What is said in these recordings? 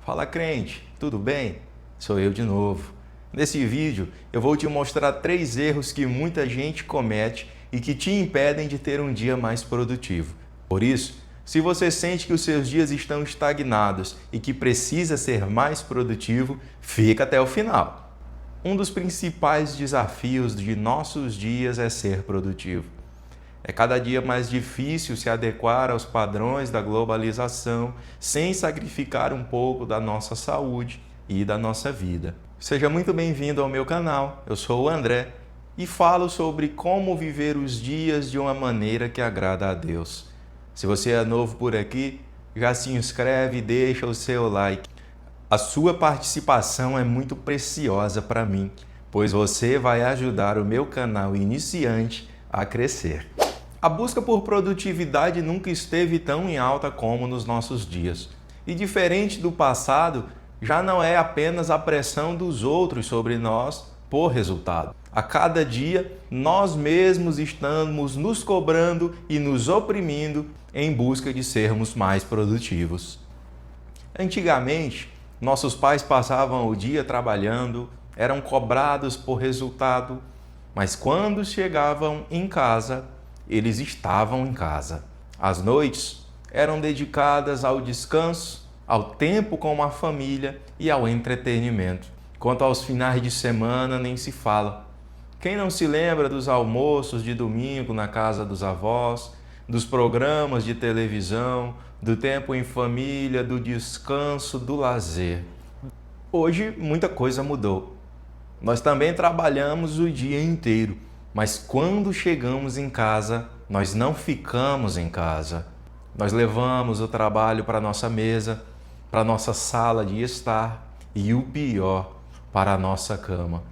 Fala crente, tudo bem? Sou eu de novo. Nesse vídeo eu vou te mostrar 3 erros que muita gente comete e que te impedem de ter um dia mais produtivo. Por isso, se você sente que os seus dias estão estagnados e que precisa ser mais produtivo, fica até o final. Um dos principais desafios de nossos dias é ser produtivo. É cada dia mais difícil se adequar aos padrões da globalização sem sacrificar um pouco da nossa saúde e da nossa vida. Seja muito bem-vindo ao meu canal, eu sou o André e falo sobre como viver os dias de uma maneira que agrada a Deus. Se você é novo por aqui, já se inscreve e deixa o seu like. A sua participação é muito preciosa para mim, pois você vai ajudar o meu canal iniciante a crescer. A busca por produtividade nunca esteve tão em alta como nos nossos dias. E diferente do passado, já não é apenas a pressão dos outros sobre nós por resultado. A cada dia, nós mesmos estamos nos cobrando e nos oprimindo em busca de sermos mais produtivos. Antigamente, nossos pais passavam o dia trabalhando, eram cobrados por resultado, mas quando chegavam em casa, eles estavam em casa. As noites eram dedicadas ao descanso, ao tempo com a família e ao entretenimento. Quanto aos finais de semana, nem se fala. Quem não se lembra dos almoços de domingo na casa dos avós, dos programas de televisão, do tempo em família, do descanso, do lazer? Hoje, muita coisa mudou. Nós também trabalhamos o dia inteiro, mas quando chegamos em casa, nós não ficamos em casa. Nós levamos o trabalho para a nossa mesa, para a nossa sala de estar e, o pior, para a nossa cama.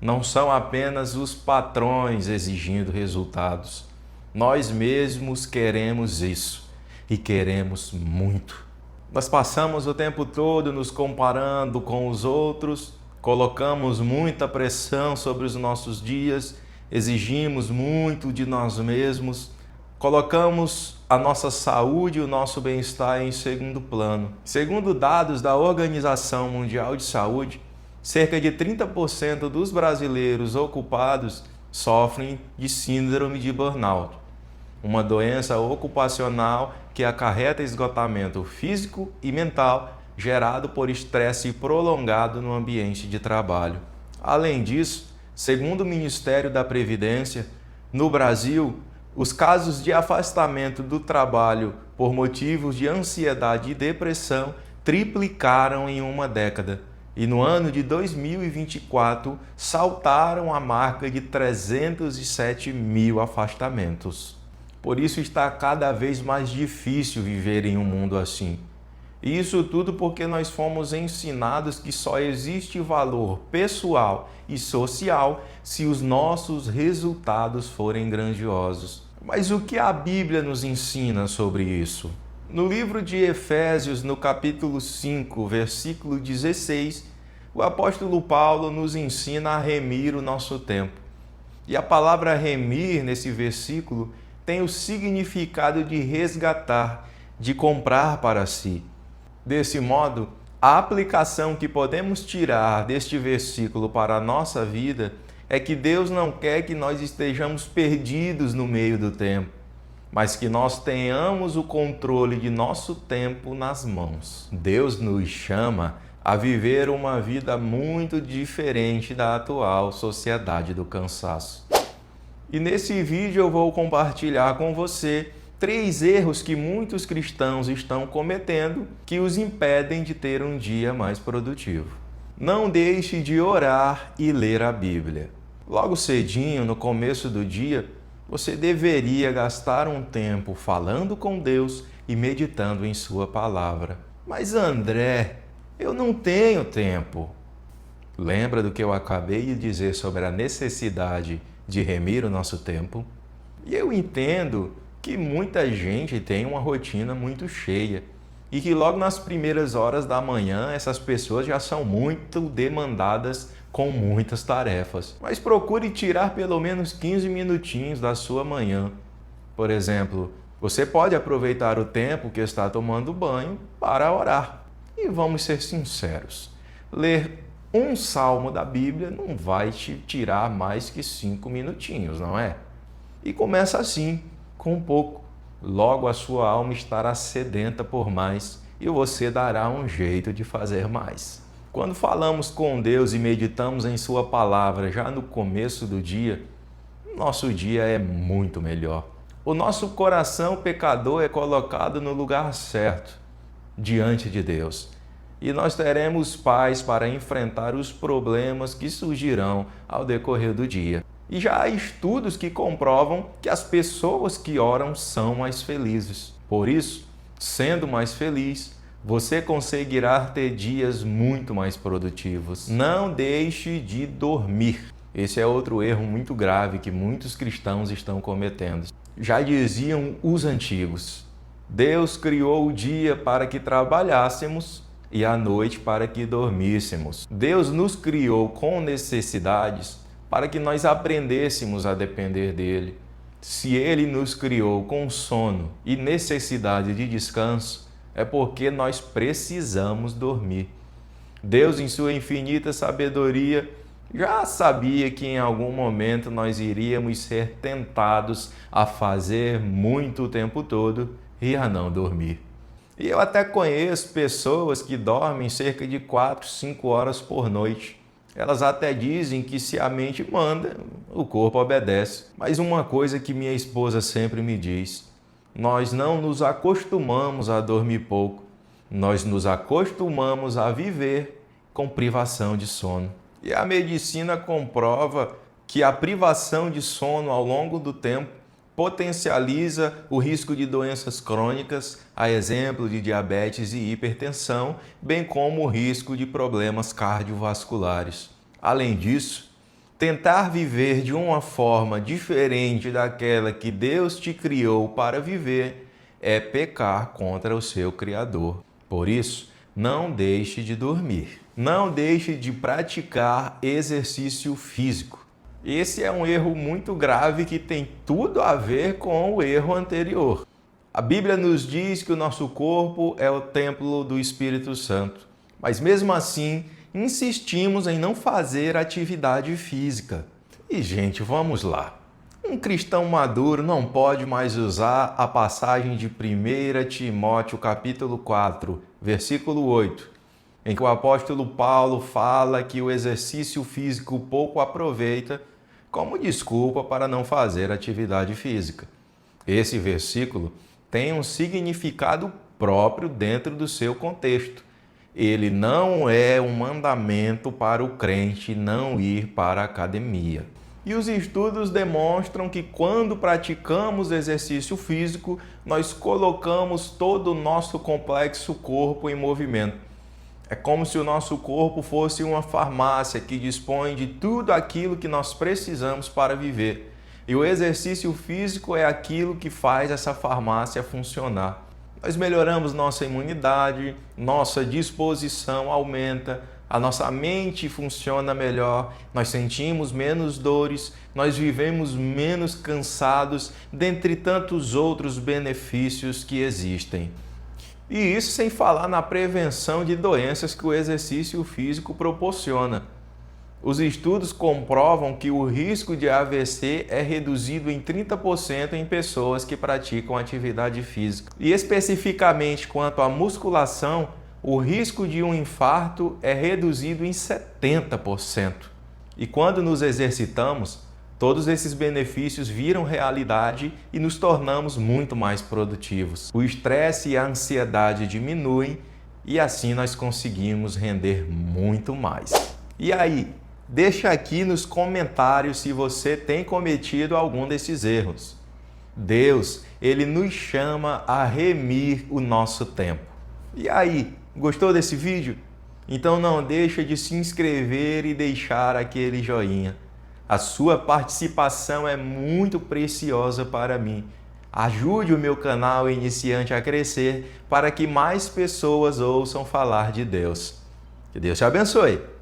Não são apenas os patrões exigindo resultados. Nós mesmos queremos isso e queremos muito. Nós passamos o tempo todo nos comparando com os outros, colocamos muita pressão sobre os nossos dias, exigimos muito de nós mesmos, colocamos a nossa saúde e o nosso bem-estar em segundo plano. Segundo dados da Organização Mundial de Saúde, cerca de 30% dos brasileiros ocupados sofrem de síndrome de burnout, uma doença ocupacional que acarreta esgotamento físico e mental gerado por estresse prolongado no ambiente de trabalho. Além disso, segundo o Ministério da Previdência, no Brasil, os casos de afastamento do trabalho por motivos de ansiedade e depressão triplicaram em uma década e no ano de 2024 saltaram a marca de 307 mil afastamentos. Por isso está cada vez mais difícil viver em um mundo assim. E isso tudo porque nós fomos ensinados que só existe valor pessoal e social se os nossos resultados forem grandiosos. Mas o que a Bíblia nos ensina sobre isso? No livro de Efésios, no capítulo 5, versículo 16, o apóstolo Paulo nos ensina a remir o nosso tempo. E a palavra remir, nesse versículo, tem o significado de resgatar, de comprar para si. Desse modo, a aplicação que podemos tirar deste versículo para a nossa vida é que Deus não quer que nós estejamos perdidos no meio do tempo, mas que nós tenhamos o controle de nosso tempo nas mãos. Deus nos chama a viver uma vida muito diferente da atual sociedade do cansaço. E nesse vídeo eu vou compartilhar com você 3 erros que muitos cristãos estão cometendo que os impedem de ter um dia mais produtivo. Não deixe de orar e ler a Bíblia. Logo cedinho, no começo do dia, você deveria gastar um tempo falando com Deus e meditando em sua palavra. Mas André, eu não tenho tempo. Lembra do que eu acabei de dizer sobre a necessidade de remir o nosso tempo? E eu entendo que muita gente tem uma rotina muito cheia e que logo nas primeiras horas da manhã essas pessoas já são muito demandadas com muitas tarefas. Mas procure tirar pelo menos 15 minutinhos da sua manhã. Por exemplo, você pode aproveitar o tempo que está tomando banho para orar. E vamos ser sinceros, ler um salmo da Bíblia não vai te tirar mais que 5 minutinhos, não é? E começa assim, com um pouco. Logo a sua alma estará sedenta por mais e você dará um jeito de fazer mais. Quando falamos com Deus e meditamos em sua palavra já no começo do dia, nosso dia é muito melhor. O nosso coração pecador é colocado no lugar certo, diante de Deus. E nós teremos paz para enfrentar os problemas que surgirão ao decorrer do dia. E já há estudos que comprovam que as pessoas que oram são mais felizes. Por isso, sendo mais feliz, você conseguirá ter dias muito mais produtivos. Não deixe de dormir. Esse é outro erro muito grave que muitos cristãos estão cometendo. Já diziam os antigos: Deus criou o dia para que trabalhássemos e a noite para que dormíssemos. Deus nos criou com necessidades para que nós aprendêssemos a depender dele. Se ele nos criou com sono e necessidade de descanso, é porque nós precisamos dormir. Deus, em sua infinita sabedoria, já sabia que em algum momento nós iríamos ser tentados a fazer muito o tempo todo e a não dormir. E eu até conheço pessoas que dormem cerca de 4, 5 horas por noite. Elas até dizem que se a mente manda, o corpo obedece. Mas uma coisa que minha esposa sempre me diz: nós não nos acostumamos a dormir pouco, nós nos acostumamos a viver com privação de sono. E a medicina comprova que a privação de sono ao longo do tempo potencializa o risco de doenças crônicas, a exemplo de diabetes e hipertensão, bem como o risco de problemas cardiovasculares. Além disso, tentar viver de uma forma diferente daquela que Deus te criou para viver é pecar contra o seu Criador. Por isso, não deixe de dormir. Não deixe de praticar exercício físico. Esse é um erro muito grave que tem tudo a ver com o erro anterior. A Bíblia nos diz que o nosso corpo é o templo do Espírito Santo, mas mesmo assim insistimos em não fazer atividade física. E, gente, vamos lá. Um cristão maduro não pode mais usar a passagem de 1 Timóteo capítulo 4, versículo 8, em que o apóstolo Paulo fala que o exercício físico pouco aproveita, como desculpa para não fazer atividade física. Esse versículo tem um significado próprio dentro do seu contexto. Ele não é um mandamento para o crente não ir para a academia. E os estudos demonstram que quando praticamos exercício físico, nós colocamos todo o nosso complexo corpo em movimento. É como se o nosso corpo fosse uma farmácia que dispõe de tudo aquilo que nós precisamos para viver. E o exercício físico é aquilo que faz essa farmácia funcionar. Nós melhoramos nossa imunidade, nossa disposição aumenta, a nossa mente funciona melhor, nós sentimos menos dores, nós vivemos menos cansados, dentre tantos outros benefícios que existem. E isso sem falar na prevenção de doenças que o exercício físico proporciona. Os estudos comprovam que o risco de AVC é reduzido em 30% em pessoas que praticam atividade física. E especificamente quanto à musculação, o risco de um infarto é reduzido em 70%. E quando nos exercitamos, todos esses benefícios viram realidade e nos tornamos muito mais produtivos. O estresse e a ansiedade diminuem e assim nós conseguimos render muito mais. E aí, deixa aqui nos comentários se você tem cometido algum desses erros. Deus, ele nos chama a remir o nosso tempo. E aí, gostou desse vídeo? Então não deixa de se inscrever e deixar aquele joinha. A sua participação é muito preciosa para mim. Ajude o meu canal Iniciante a crescer para que mais pessoas ouçam falar de Deus. Que Deus te abençoe!